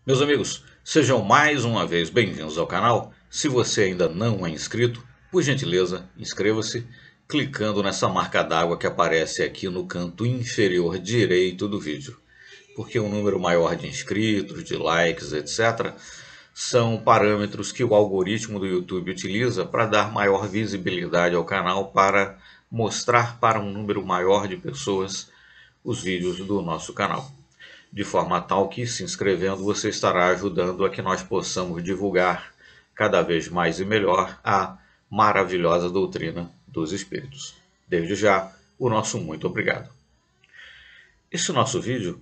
Meus amigos, sejam mais uma vez bem-vindos ao canal. Se você ainda não é inscrito, por gentileza, inscreva-se clicando nessa marca d'água que aparece aqui no canto inferior direito do vídeo. Porque um número maior de inscritos, de likes, etc., são parâmetros que o algoritmo do YouTube utiliza para dar maior visibilidade ao canal, para mostrar para um número maior de pessoas os vídeos do nosso canal. De forma tal que, se inscrevendo, você estará ajudando a que nós possamos divulgar cada vez mais e melhor a maravilhosa doutrina dos Espíritos. Desde já, o nosso muito obrigado. Esse nosso vídeo,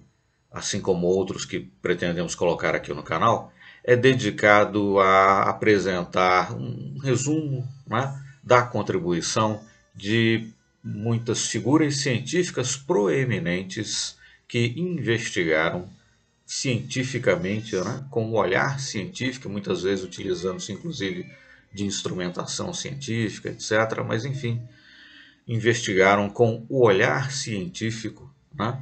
assim como outros que pretendemos colocar aqui no canal, é dedicado a apresentar um resumo, né, da contribuição de muitas figuras científicas proeminentes que investigaram cientificamente, né, com um olhar científico, muitas vezes utilizando-se inclusive de instrumentação científica, etc. Mas enfim, investigaram com o olhar científico, né,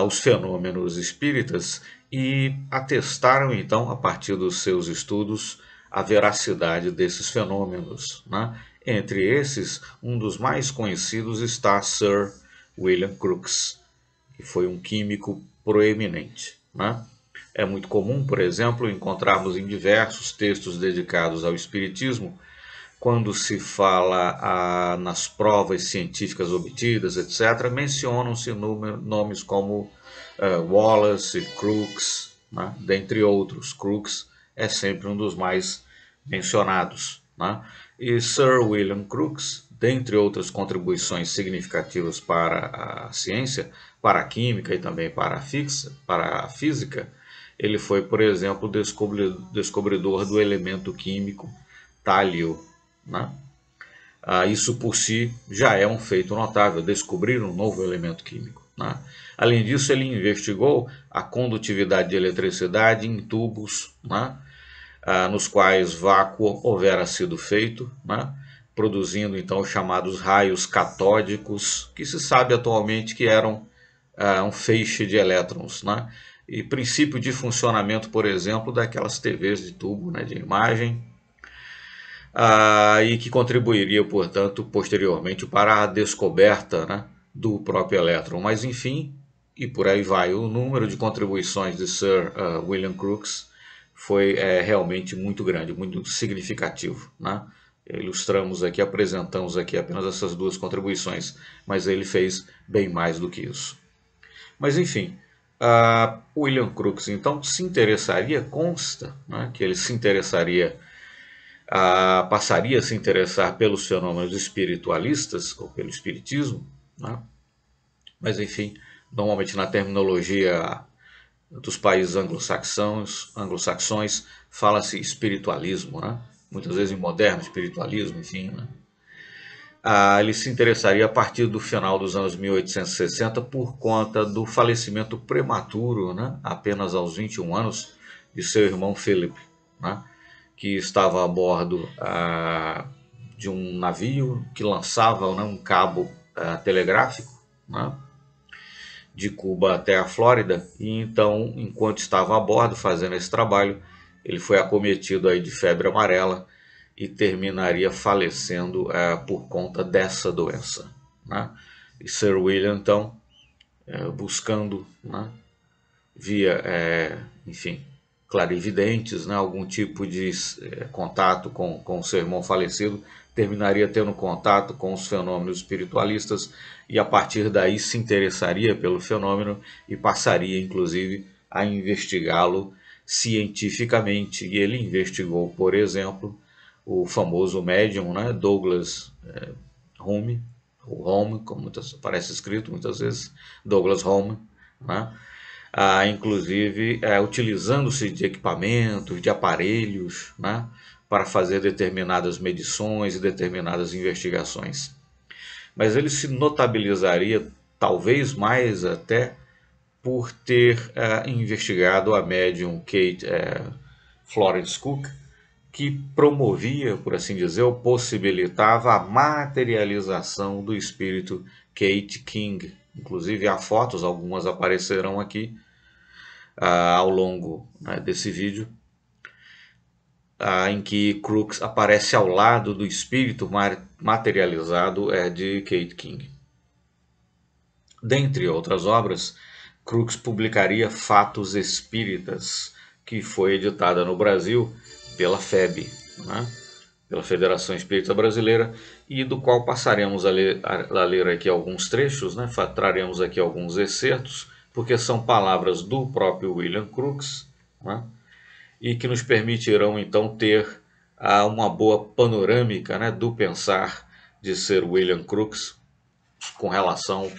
os fenômenos espíritas e atestaram então, a partir dos seus estudos, a veracidade desses fenômenos, né? Entre esses, um dos mais conhecidos está Sir William Crookes, que foi um químico proeminente, né? É muito comum, por exemplo, encontrarmos em diversos textos dedicados ao espiritismo, quando se fala nas provas científicas obtidas, etc., mencionam-se nomes como Wallace, Crookes, né? Dentre outros. Crookes é sempre um dos mais mencionados, né? E Sir William Crookes, dentre outras contribuições significativas para a ciência, para a química e também para a física, ele foi, por exemplo, descobridor do elemento químico tálio, né? Isso por si já é um feito notável, descobrir um novo elemento químico, né? Além disso, ele investigou a condutividade de eletricidade em tubos, né, nos quais vácuo houvera sido feito, né, produzindo então os chamados raios catódicos, que se sabe atualmente que eram um feixe de elétrons, né, e princípio de funcionamento, por exemplo, daquelas TVs de tubo, né, de imagem, e que contribuiria, portanto, posteriormente para a descoberta, né, do próprio elétron. Mas, enfim, e por aí vai, o número de contribuições de Sir William Crookes foi realmente muito grande, muito significativo, né? Ilustramos aqui, apresentamos aqui apenas essas duas contribuições, mas ele fez bem mais do que isso. Mas, enfim, William Crookes, então, se interessaria, consta, né, que ele se interessaria, passaria a se interessar pelos fenômenos espiritualistas, ou pelo espiritismo, né? Mas enfim, normalmente na terminologia dos países anglo-saxões fala-se espiritualismo, né? Muitas vezes em moderno espiritualismo, enfim, né? Ele se interessaria a partir do final dos anos 1860 por conta do falecimento prematuro, né, apenas aos 21 anos, de seu irmão Philip, né, que estava a bordo de um navio que lançava, né, um cabo telegráfico, né, de Cuba até a Flórida. E então, enquanto estava a bordo fazendo esse trabalho, ele foi acometido aí de febre amarela e terminaria falecendo por conta dessa doença, né? E Sir William, então, buscando, né, via, enfim, clarividentes, né, algum tipo de contato com o seu irmão falecido, terminaria tendo contato com os fenômenos espiritualistas e a partir daí se interessaria pelo fenômeno e passaria, inclusive, a investigá-lo cientificamente. E ele investigou, por exemplo, o famoso médium, né, Douglas Home, ou Home, como parece escrito muitas vezes, Douglas Home, né? Inclusive utilizando-se de equipamentos, de aparelhos, né, para fazer determinadas medições e determinadas investigações. Mas ele se notabilizaria, talvez mais até, por ter investigado a médium Kate Florence Cook, que promovia, por assim dizer, ou possibilitava a materialização do espírito Kate King. Inclusive há fotos, algumas aparecerão aqui, ao longo, né, desse vídeo, em que Crookes aparece ao lado do espírito materializado de Kate King. Dentre outras obras, Crookes publicaria Fatos Espíritas, que foi editada no Brasil pela FEB, né, pela Federação Espírita Brasileira, e do qual passaremos a ler aqui alguns trechos, né, traremos aqui alguns excertos, porque são palavras do próprio William Crookes, né, e que nos permitirão então ter uma boa panorâmica, né, do pensar de Sir William Crookes com relação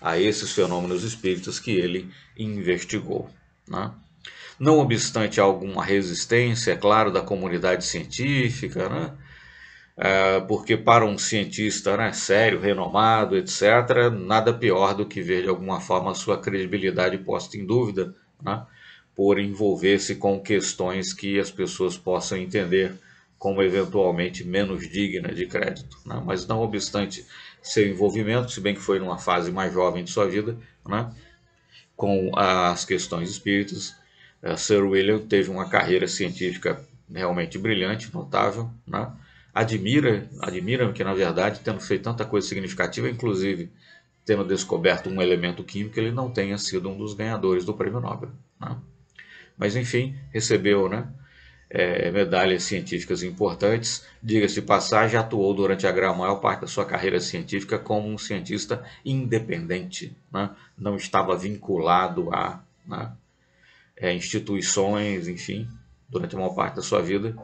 a esses fenômenos espíritas que ele investigou, né? Não obstante alguma resistência, é claro, da comunidade científica, né? Porque para um cientista, né, sério, renomado, etc., nada pior do que ver de alguma forma a sua credibilidade posta em dúvida, né, por envolver-se com questões que as pessoas possam entender como eventualmente menos dignas de crédito, né? Mas não obstante seu envolvimento, se bem que foi numa fase mais jovem de sua vida, né, com as questões espíritas, Sir William teve uma carreira científica realmente brilhante, notável, né? Admira que, na verdade, tendo feito tanta coisa significativa, inclusive tendo descoberto um elemento químico, ele não tenha sido um dos ganhadores do Prêmio Nobel, né? Mas, enfim, recebeu, né, medalhas científicas importantes. Diga-se de passagem, atuou durante a maior parte da sua carreira científica como um cientista independente, né? Não estava vinculado a, né, instituições, enfim, durante a maior parte da sua vida,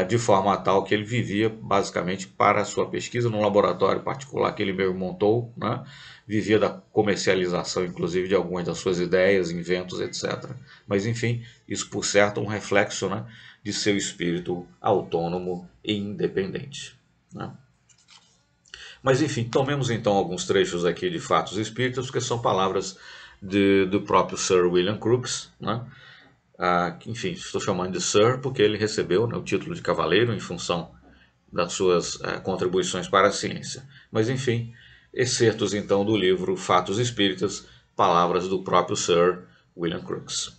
de forma tal que ele vivia basicamente para a sua pesquisa num laboratório particular que ele mesmo montou, né? Vivia da comercialização, inclusive, de algumas das suas ideias, inventos, etc. Mas, enfim, isso por certo é um reflexo, né, de seu espírito autônomo e independente, né? Mas, enfim, tomemos então alguns trechos aqui de Fatos Espíritas, porque são palavras do próprio Sir William Crookes, né? Enfim, estou chamando de Sir porque ele recebeu, né, o título de cavaleiro em função das suas contribuições para a ciência. Mas, enfim, excertos então do livro Fatos Espíritas, palavras do próprio Sir William Crookes.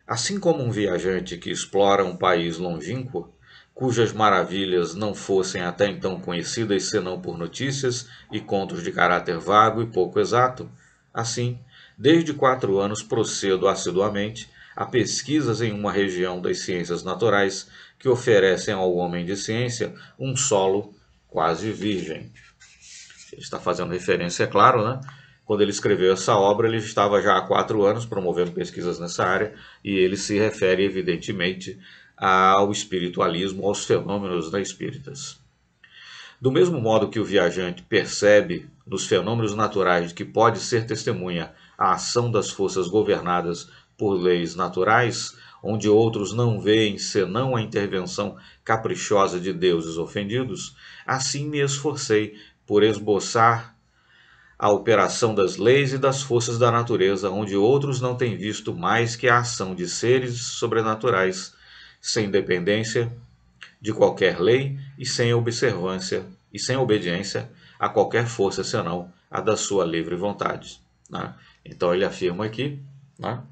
Assim como um viajante que explora um país longínquo, cujas maravilhas não fossem até então conhecidas senão por notícias e contos de caráter vago e pouco exato, assim, desde 4 anos procedo assiduamente a pesquisas em uma região das ciências naturais que oferecem ao homem de ciência um solo quase virgem. Ele está fazendo referência, é claro, né? Quando ele escreveu essa obra, ele estava já há 4 anos promovendo pesquisas nessa área e ele se refere, evidentemente, ao espiritualismo, aos fenômenos espíritas. Do mesmo modo que o viajante percebe nos fenômenos naturais de que pode ser testemunha a ação das forças governadas por leis naturais, onde outros não veem senão a intervenção caprichosa de deuses ofendidos, assim me esforcei por esboçar a operação das leis e das forças da natureza, onde outros não têm visto mais que a ação de seres sobrenaturais, sem dependência de qualquer lei e sem obediência a qualquer força senão a da sua livre vontade, né? Então ele afirma aqui, né,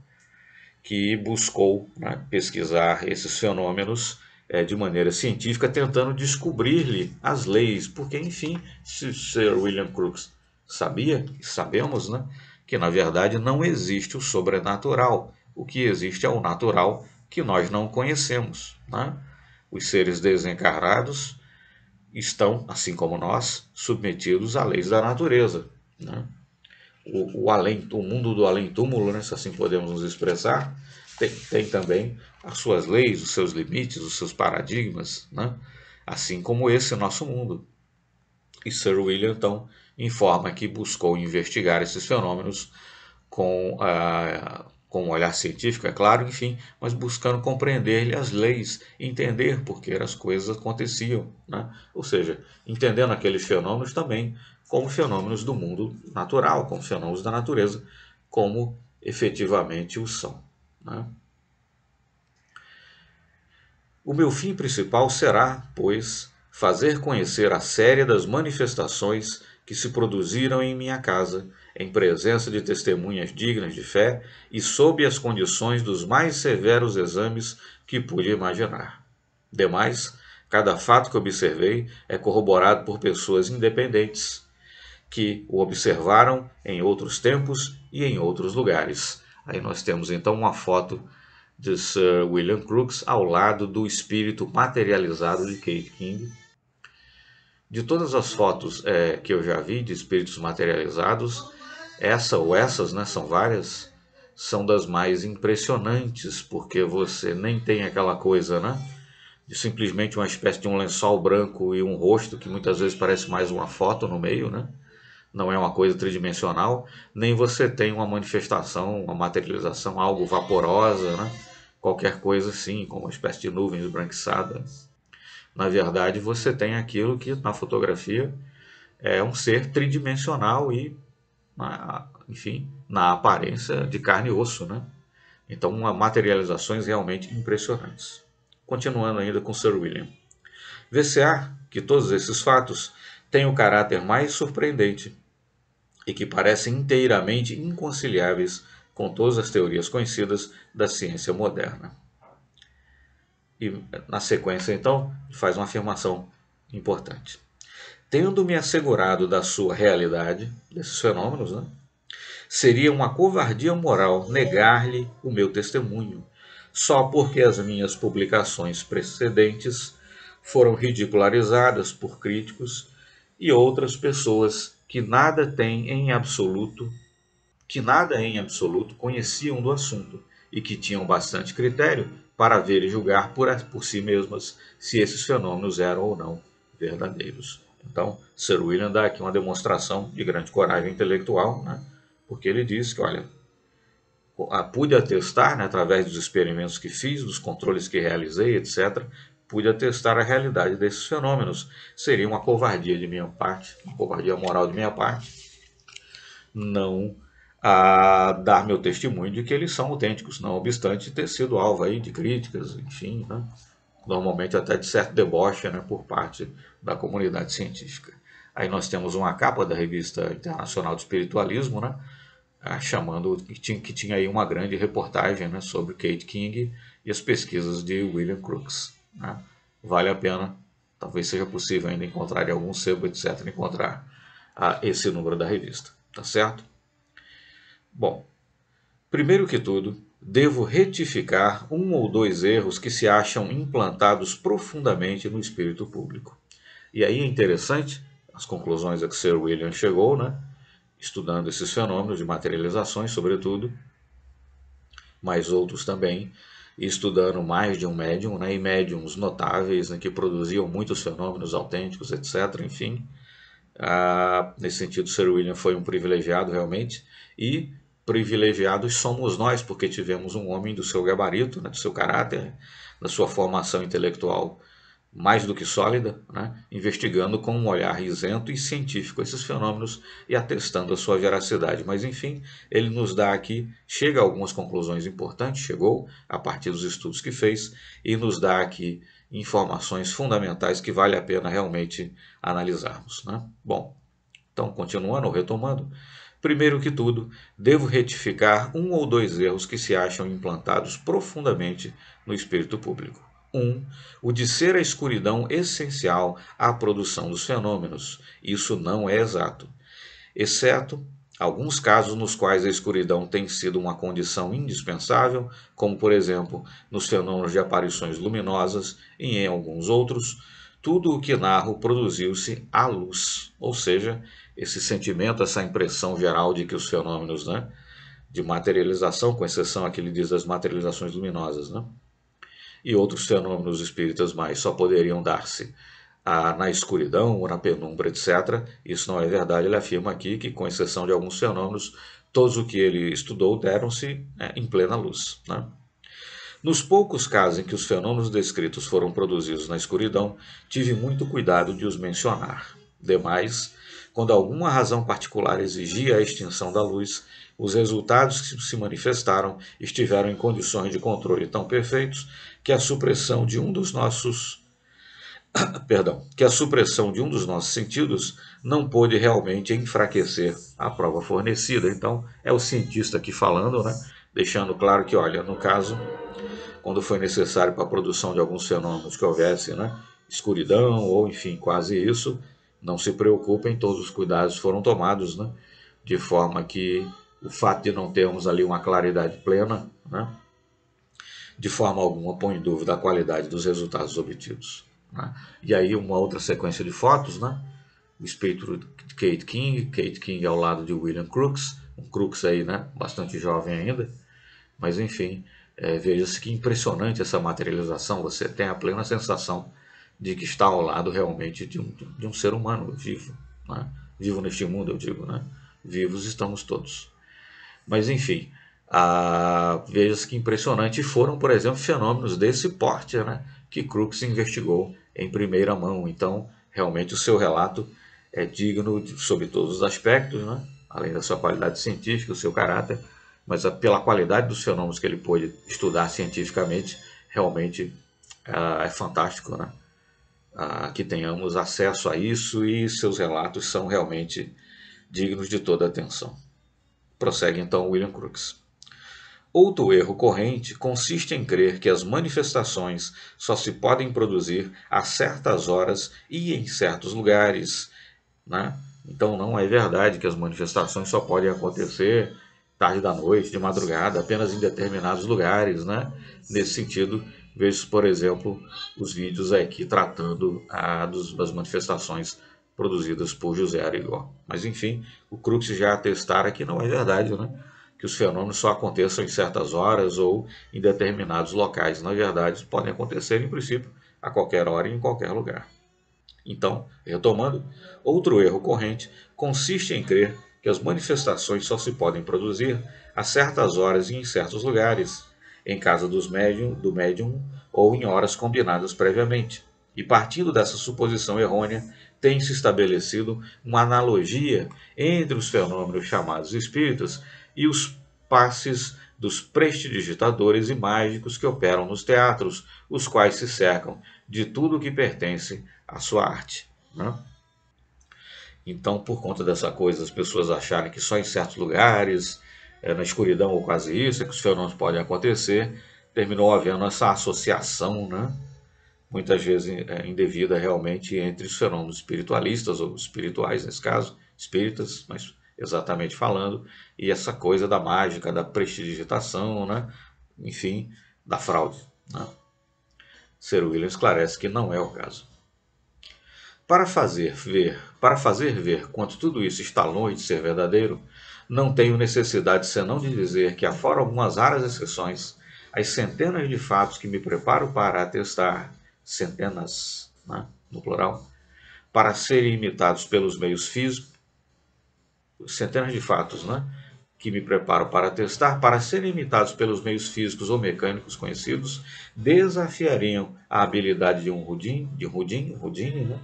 que buscou, né, pesquisar esses fenômenos de maneira científica, tentando descobrir-lhe as leis, porque, enfim, Sir William Crookes sabia, e sabemos, né, que na verdade não existe o sobrenatural. O que existe é o natural que nós não conhecemos, né? Os seres desencarnados estão, assim como nós, submetidos a leis da natureza, né? O mundo do além-túmulo, né, se assim podemos nos expressar, tem também as suas leis, os seus limites, os seus paradigmas, né? Assim como esse nosso mundo. E Sir William, então, informa que buscou investigar esses fenômenos com um olhar científico, é claro, enfim, mas buscando compreender-lhe as leis, entender por que as coisas aconteciam, né? Ou seja, entendendo aqueles fenômenos também como fenômenos do mundo natural, como fenômenos da natureza, como efetivamente o são, né? O meu fim principal será, pois, fazer conhecer a série das manifestações que se produziram em minha casa, em presença de testemunhas dignas de fé e sob as condições dos mais severos exames que pude imaginar. Demais, cada fato que observei é corroborado por pessoas independentes, que o observaram em outros tempos e em outros lugares. Aí nós temos então uma foto de Sir William Crookes ao lado do espírito materializado de Kate King. De todas as fotos que eu já vi de espíritos materializados, essa ou essas, né, são várias, são das mais impressionantes, porque você nem tem aquela coisa, né, de simplesmente uma espécie de um lençol branco e um rosto que muitas vezes parece mais uma foto no meio, né? Não é uma coisa tridimensional, nem você tem uma manifestação, uma materialização, algo vaporosa, né? Qualquer coisa assim, como uma espécie de nuvem esbranquiçada. Na verdade, você tem aquilo que na fotografia é um ser tridimensional e, enfim, na aparência de carne e osso, né? Então, materializações realmente impressionantes. Continuando ainda com Sir William. Vê-se-á que todos esses fatos têm o caráter mais surpreendente e que parecem inteiramente inconciliáveis com todas as teorias conhecidas da ciência moderna. E na sequência, então, faz uma afirmação importante. Tendo-me assegurado da sua realidade, desses fenômenos, né, seria uma covardia moral negar-lhe o meu testemunho, só porque as minhas publicações precedentes foram ridicularizadas por críticos e outras pessoas que nada em absoluto conheciam do assunto e que tinham bastante critério para ver e julgar por si mesmas se esses fenômenos eram ou não verdadeiros. Então, Sir William dá aqui uma demonstração de grande coragem intelectual, né? Porque ele diz que, olha, pude atestar, né, através dos experimentos que fiz, dos controles que realizei, etc., pude atestar a realidade desses fenômenos. Seria uma covardia de minha parte, uma covardia moral de minha parte, não dar meu testemunho de que eles são autênticos, não obstante ter sido alvo aí de críticas, enfim, né, normalmente até de certo deboche, né, por parte da comunidade científica. Aí nós temos uma capa da Revista Internacional de Espiritualismo, né, chamando que tinha aí uma grande reportagem, né, sobre Kate King e as pesquisas de William Crookes, né. Vale a pena, talvez seja possível ainda encontrar em algum sebo, etc., encontrar esse número da revista, tá certo? Bom, primeiro que tudo, devo retificar um ou dois erros que se acham implantados profundamente no espírito público. E aí é interessante as conclusões a que Sir William chegou, né? Estudando esses fenômenos de materializações, sobretudo, mas outros também, e estudando mais de um médium, né? E médiums notáveis, né? Que produziam muitos fenômenos autênticos, etc. Enfim, nesse sentido, Sir William foi um privilegiado realmente, e privilegiados somos nós, porque tivemos um homem do seu gabarito, né, do seu caráter, da sua formação intelectual mais do que sólida, né, investigando com um olhar isento e científico esses fenômenos e atestando a sua veracidade. Mas enfim, ele nos dá aqui, chega a algumas conclusões importantes, chegou a partir dos estudos que fez, e nos dá aqui informações fundamentais que vale a pena realmente analisarmos, né? Bom, então continuando ou retomando, primeiro que tudo, devo retificar um ou dois erros que se acham implantados profundamente no espírito público. O de ser a escuridão essencial à produção dos fenômenos. Isso não é exato, exceto alguns casos nos quais a escuridão tem sido uma condição indispensável, como por exemplo nos fenômenos de aparições luminosas, e em alguns outros, tudo o que narro produziu-se à luz, ou seja, esse sentimento, essa impressão geral de que os fenômenos, né, de materialização, com exceção aqui ele diz das materializações luminosas, né, e outros fenômenos espíritas mais só poderiam dar-se na escuridão ou na penumbra, etc. Isso não é verdade. Ele afirma aqui que, com exceção de alguns fenômenos, todos o que ele estudou deram-se em plena luz, né? Nos poucos casos em que os fenômenos descritos foram produzidos na escuridão, tive muito cuidado de os mencionar. Demais, quando alguma razão particular exigia a extinção da luz, os resultados que se manifestaram estiveram em condições de controle tão perfeitos que a supressão de um dos nossos Perdão, que a supressão de um dos nossos sentidos não pôde realmente enfraquecer a prova fornecida. Então, é o cientista aqui falando, né? Deixando claro que, olha, no caso, quando foi necessário para a produção de alguns fenômenos que houvesse, né, escuridão ou, enfim, quase isso, não se preocupem, todos os cuidados foram tomados, né, de forma que o fato de não termos ali uma claridade plena, né, de forma alguma põe em dúvida a qualidade dos resultados obtidos. Né? E aí uma outra sequência de fotos, né? O espectro de Kate King ao lado de William Crookes, um Crookes aí, né? Bastante jovem ainda, mas enfim, veja-se que impressionante essa materialização, você tem a plena sensação de que está ao lado realmente de um ser humano vivo, né? Vivo neste mundo, eu digo, né? Vivos estamos todos. Mas enfim, veja-se que impressionante foram, por exemplo, fenômenos desse porte, né, que Crookes investigou em primeira mão. Então, realmente o seu relato é digno sob todos os aspectos, né, além da sua qualidade científica, o seu caráter, mas pela qualidade dos fenômenos que ele pôde estudar cientificamente, realmente é fantástico, né, que tenhamos acesso a isso, e seus relatos são realmente dignos de toda atenção. Prossegue então William Crookes. Outro erro corrente consiste em crer que as manifestações só se podem produzir a certas horas e em certos lugares, né? Então não é verdade que as manifestações só podem acontecer tarde da noite, de madrugada, apenas em determinados lugares, né? Nesse sentido, vejo, por exemplo, os vídeos aqui tratando das manifestações produzidas por José Arigó. Mas enfim, o Crookes já atestara que não é verdade, né? Que os fenômenos só aconteçam em certas horas ou em determinados locais. Na verdade, podem acontecer, em princípio, a qualquer hora e em qualquer lugar. Então, retomando, outro erro corrente consiste em crer que as manifestações só se podem produzir a certas horas e em certos lugares, em casa do médium ou em horas combinadas previamente. E partindo dessa suposição errônea, tem-se estabelecido uma analogia entre os fenômenos chamados espíritas e os passes dos prestidigitadores e mágicos que operam nos teatros, os quais se cercam de tudo o que pertence à sua arte. Né? Então, por conta dessa coisa, as pessoas acharem que só em certos lugares, na escuridão ou quase isso, é que os fenômenos podem acontecer, terminou havendo essa associação, né? Muitas vezes indevida realmente entre os fenômenos espiritualistas, ou espirituais nesse caso, espíritas, mas exatamente falando, e essa coisa da mágica, da prestidigitação, né? Enfim, da fraude. Né? Sir William esclarece que não é o caso. Para fazer ver quanto tudo isso está longe de ser verdadeiro, não tenho necessidade senão de dizer que, afora algumas raras exceções, as centenas de fatos que me preparo para atestar, centenas, né, no plural, para serem imitados pelos meios físicos, centenas de fatos, né, que me preparo para atestar, para serem imitados pelos meios físicos ou mecânicos conhecidos, desafiariam a habilidade de um Houdini, né,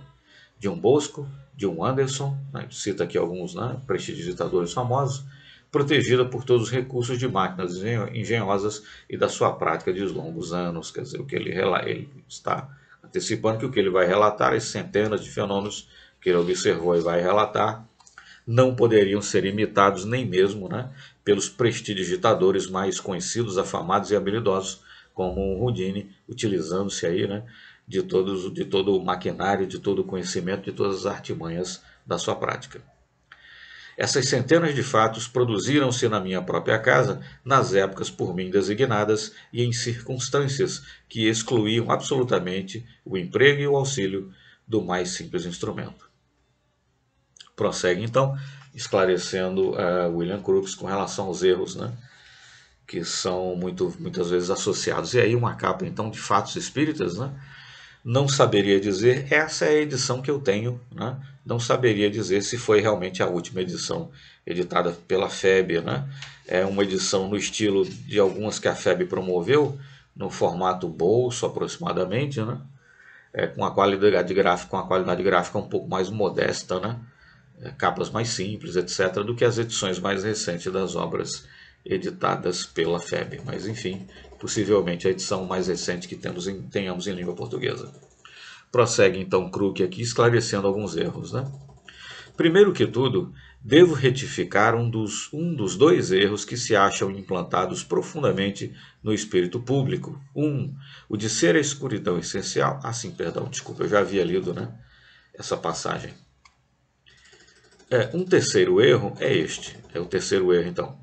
de um Bosco, de um Anderson, né, cita aqui alguns, né, prestidigitadores famosos, protegida por todos os recursos de máquinas engenhosas e da sua prática de longos anos. Quer dizer, o que ele está antecipando que o que ele vai relatar, as centenas de fenômenos que ele observou e vai relatar, não poderiam ser imitados nem mesmo, né, pelos prestidigitadores mais conhecidos, afamados e habilidosos, como o Houdini, utilizando-se aí, né, de todo o maquinário, de todo o conhecimento, de todas as artimanhas da sua prática. Essas centenas de fatos produziram-se na minha própria casa, nas épocas por mim designadas e em circunstâncias que excluíam absolutamente o emprego e o auxílio do mais simples instrumento. Prossegue então, esclarecendo William Crookes com relação aos erros, né, que são muitas vezes associados. E aí uma capa então de fatos espíritas, né? Não saberia dizer, essa é a edição que eu tenho, né? Não saberia dizer se foi realmente a última edição editada pela FEB, né? É uma edição no estilo de algumas que a FEB promoveu, no formato bolso aproximadamente, né? Com a qualidade gráfica um pouco mais modesta, né? Capas mais simples, etc., do que as edições mais recentes das obras editadas pela FEB. Mas, enfim, possivelmente a edição mais recente que tenhamos em língua portuguesa. Prossegue então Crook aqui, esclarecendo alguns erros, né? Primeiro que tudo, devo retificar um dos dois erros que se acham implantados profundamente no espírito público. O de ser a escuridão essencial. Ah, sim, perdão, desculpa, eu já havia lido, né, essa passagem. Um terceiro erro é este. É o terceiro erro, então.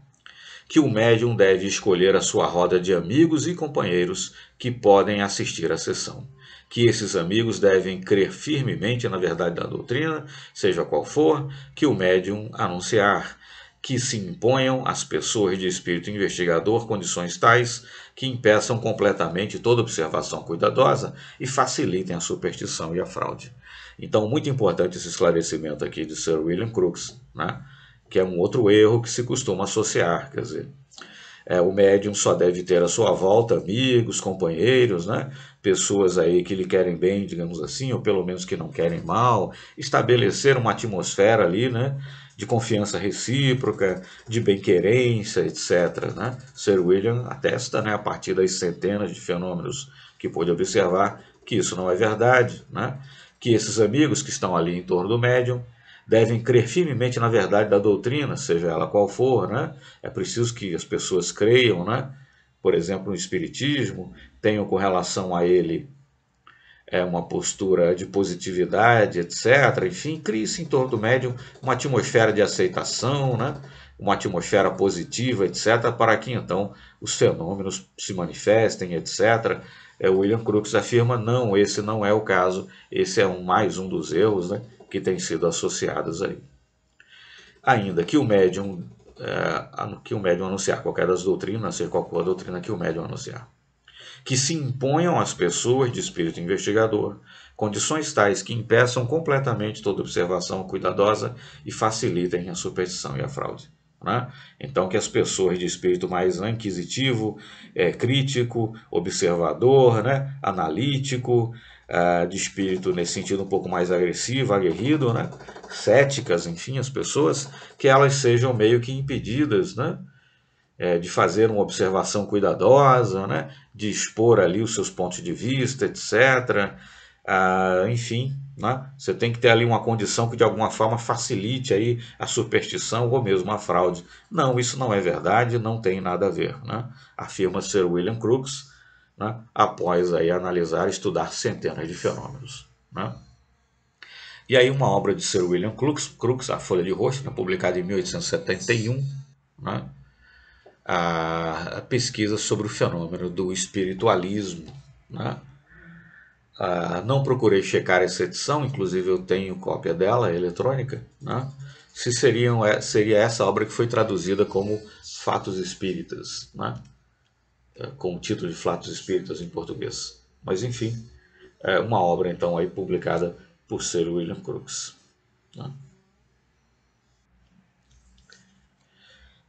Que o médium deve escolher a sua roda de amigos e companheiros que podem assistir à sessão. Que esses amigos devem crer firmemente na verdade da doutrina, seja qual for, que o médium anunciar. Que se imponham às pessoas de espírito investigador condições tais que impeçam completamente toda observação cuidadosa e facilitem a superstição e a fraude. Então, muito importante esse esclarecimento aqui de Sir William Crookes, né? Que é um outro erro que se costuma associar, quer dizer, o médium só deve ter à sua volta amigos, companheiros, né? Pessoas aí que lhe querem bem, digamos assim, ou pelo menos que não querem mal, estabelecer uma atmosfera ali, né, de confiança recíproca, de bem-querência, etc. Né? Sir William atesta, né, a partir das centenas de fenômenos que pôde observar, que isso não é verdade, né? Que esses amigos que estão ali em torno do médium devem crer firmemente na verdade da doutrina, seja ela qual for, né? É preciso que as pessoas creiam, né? Por exemplo, no Espiritismo, tenham com relação a ele uma postura de positividade, etc. Enfim, crie-se em torno do médium uma atmosfera de aceitação, né? Uma atmosfera positiva, etc., para que então os fenômenos se manifestem, etc. William Crookes afirma, não, esse não é o caso, esse é mais um dos erros, né, que têm sido associados aí. Ainda que o médium anunciar qualquer das doutrinas, seja qual for a doutrina que o médium anunciar. Que se imponham às pessoas de espírito investigador condições tais que impeçam completamente toda observação cuidadosa e facilitem a superstição e a fraude. Né? Então, que as pessoas de espírito mais inquisitivo, crítico, observador, né? Analítico, de espírito nesse sentido um pouco mais agressivo, aguerrido, né? Céticas, enfim, as pessoas, que elas sejam meio que impedidas, né, de fazer uma observação cuidadosa, né, de expor ali os seus pontos de vista, etc. Enfim, né, você tem que ter ali uma condição que de alguma forma facilite aí a superstição ou mesmo a fraude. Não, isso não é verdade, não tem nada a ver, né, afirma Sir William Crookes, né, após aí analisar e estudar centenas de fenômenos. Né. E aí uma obra de Sir William Crookes, A Folha de Rosto, né, publicada em 1871, né, a pesquisa sobre o fenômeno do espiritualismo. Né? Não procurei checar essa edição, inclusive eu tenho cópia dela, eletrônica, né? Se seria essa obra que foi traduzida como Fatos Espíritas, né? Com o título de Fatos Espíritas em português. Mas enfim, é uma obra então aí publicada por Sir William Crookes. Né?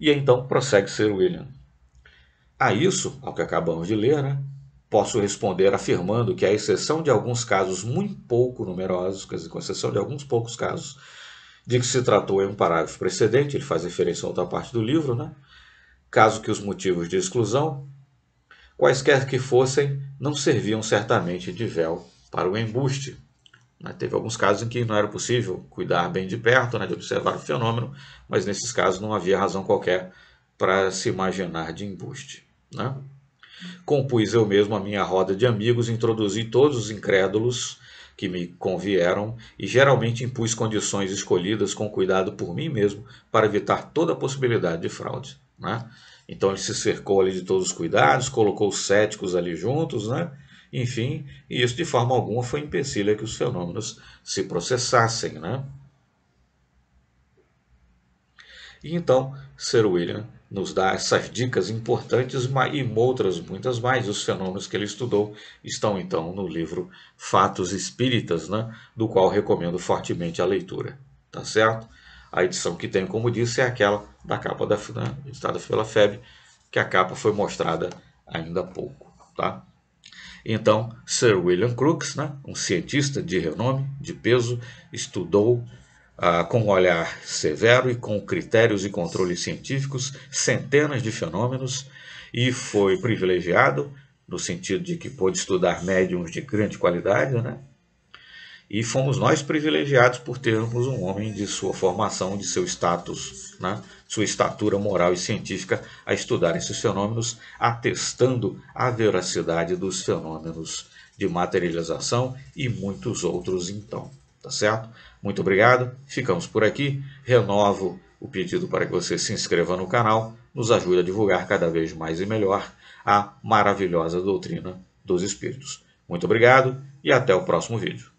E então prossegue Sir William. A isso, ao que acabamos de ler, né, posso responder afirmando que, à exceção de alguns casos muito pouco numerosos, quer dizer, com exceção de alguns poucos casos, de que se tratou em um parágrafo precedente, ele faz referência a outra parte do livro, né, caso que os motivos de exclusão, quaisquer que fossem, não serviam certamente de véu para o embuste. Teve alguns casos em que não era possível cuidar bem de perto, né, de observar o fenômeno, mas nesses casos não havia razão qualquer para se imaginar de embuste. Né? Compus eu mesmo a minha roda de amigos, introduzi todos os incrédulos que me convieram e geralmente impus condições escolhidas com cuidado por mim mesmo para evitar toda a possibilidade de fraude. Né? Então ele se cercou ali de todos os cuidados, colocou os céticos ali juntos, né? Enfim, e isso de forma alguma foi empecilho a que os fenômenos se processassem. Né? E então, Sir William nos dá essas dicas importantes e outras muitas mais. Os fenômenos que ele estudou estão então no livro Fatos Espíritas, né, do qual recomendo fortemente a leitura. Tá certo? A edição que tem, como disse, é aquela da capa editada pela FEB, que a capa foi mostrada ainda há pouco. Tá? Então, Sir William Crookes, né, um cientista de renome, de peso, estudou com um olhar severo e com critérios e controles científicos centenas de fenômenos e foi privilegiado, no sentido de que pôde estudar médiums de grande qualidade, né? E fomos nós privilegiados por termos um homem de sua formação, de seu status, né, sua estatura moral e científica a estudar esses fenômenos, atestando a veracidade dos fenômenos de materialização e muitos outros então. Tá certo? Muito obrigado, ficamos por aqui. Renovo o pedido para que você se inscreva no canal, nos ajude a divulgar cada vez mais e melhor a maravilhosa doutrina dos espíritos. Muito obrigado e até o próximo vídeo.